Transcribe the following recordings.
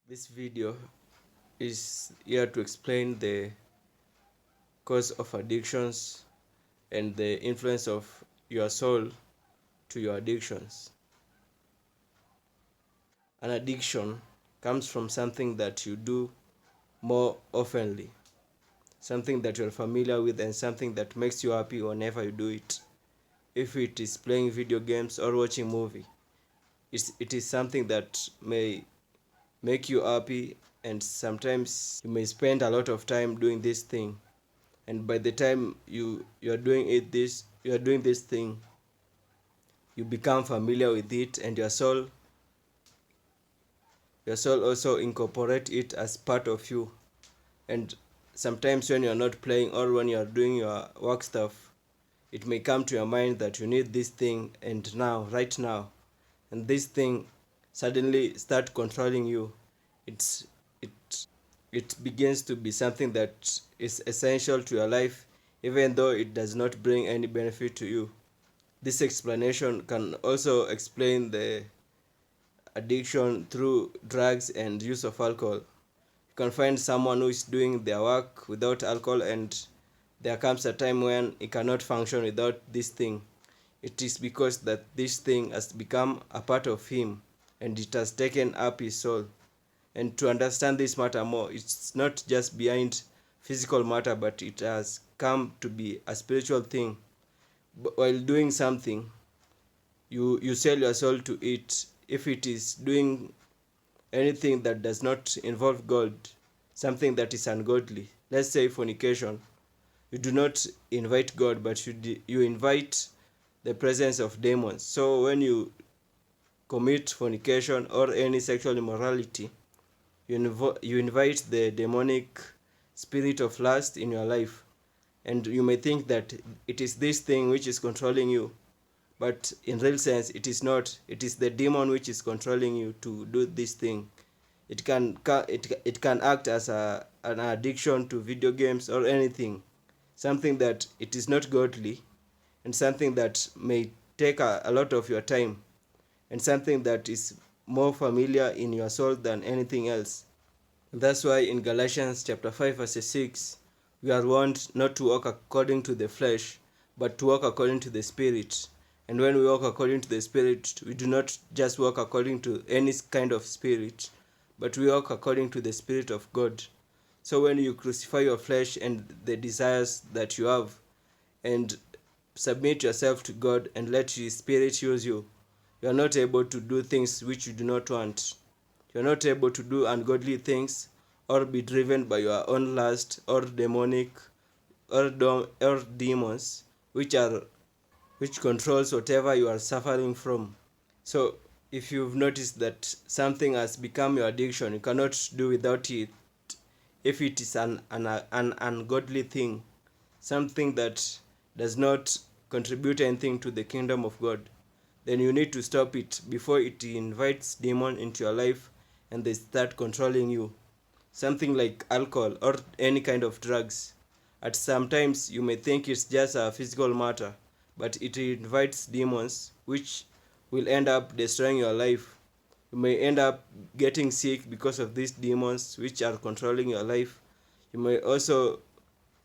This video is here to explain the cause of addictions and the influence of your soul to your addictions. An addiction comes from something that you do more oftenly, something that you're familiar with, and something that makes you happy whenever you do it. If it is playing video games or watching movie, it is something that may make you happy, and sometimes you may spend a lot of time doing this thing, and by the time you are doing this thing, you become familiar with it, and your soul also incorporate it as part of you. And sometimes when you are not playing or when you are doing your work stuff, it may come to your mind that you need this thing, and now, right now, and this thing suddenly start controlling you. It it it begins to be something that is essential to your life, even though it does not bring any benefit to you. This explanation can also explain the addiction through drugs and use of alcohol. You can find someone who is doing their work without alcohol, and there comes a time when he cannot function without this thing. It is because that this thing has become a part of him, and it has taken up his soul. And to understand this matter more, it's not just behind physical matter, but it has come to be a spiritual thing. While doing something, you sell your soul to it. If it is doing anything that does not involve God, something that is ungodly, let's say fornication, you do not invite God, but you invite the presence of demons. So when you commit fornication or any sexual immorality, you invite the demonic spirit of lust in your life, and you may think that it is this thing which is controlling you, but in real sense it is not. It is the demon which is controlling you to do this thing. It can act as an addiction to video games or anything, something that it is not godly, and something that may take a lot of your time, and something that is more familiar in your soul than anything else. That's why in Galatians chapter 5 verse 6, we are warned not to walk according to the flesh, but to walk according to the Spirit. And when we walk according to the Spirit, we do not just walk according to any kind of spirit, but we walk according to the Spirit of God. So when you crucify your flesh and the desires that you have, and submit yourself to God and let His Spirit use you, you are not able to do things which you do not want. You are not able to do ungodly things or be driven by your own lust or demonic or demons which controls whatever you are suffering from. So if you've noticed that something has become your addiction, you cannot do without it. If it is an ungodly thing, something that does not contribute anything to the kingdom of God, then you need to stop it before it invites demon into your life and they start controlling you. Something like alcohol or any kind of drugs. At sometimes you may think it's just a physical matter, but it invites demons which will end up destroying your life. You may end up getting sick because of these demons which are controlling your life. You may also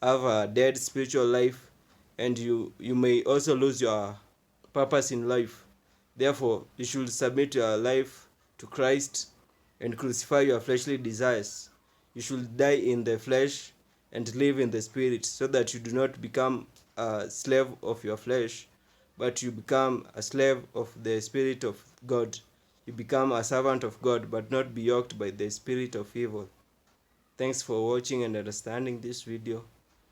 have a dead spiritual life, and you may also lose your purpose in life. Therefore, you should submit your life to Christ and crucify your fleshly desires. You should die in the flesh and live in the spirit, so that you do not become a slave of your flesh, but you become a slave of the Spirit of God. You become a servant of God, but not be yoked by the spirit of evil. Thanks for watching and understanding this video.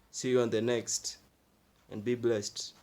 See you on the next, and be blessed.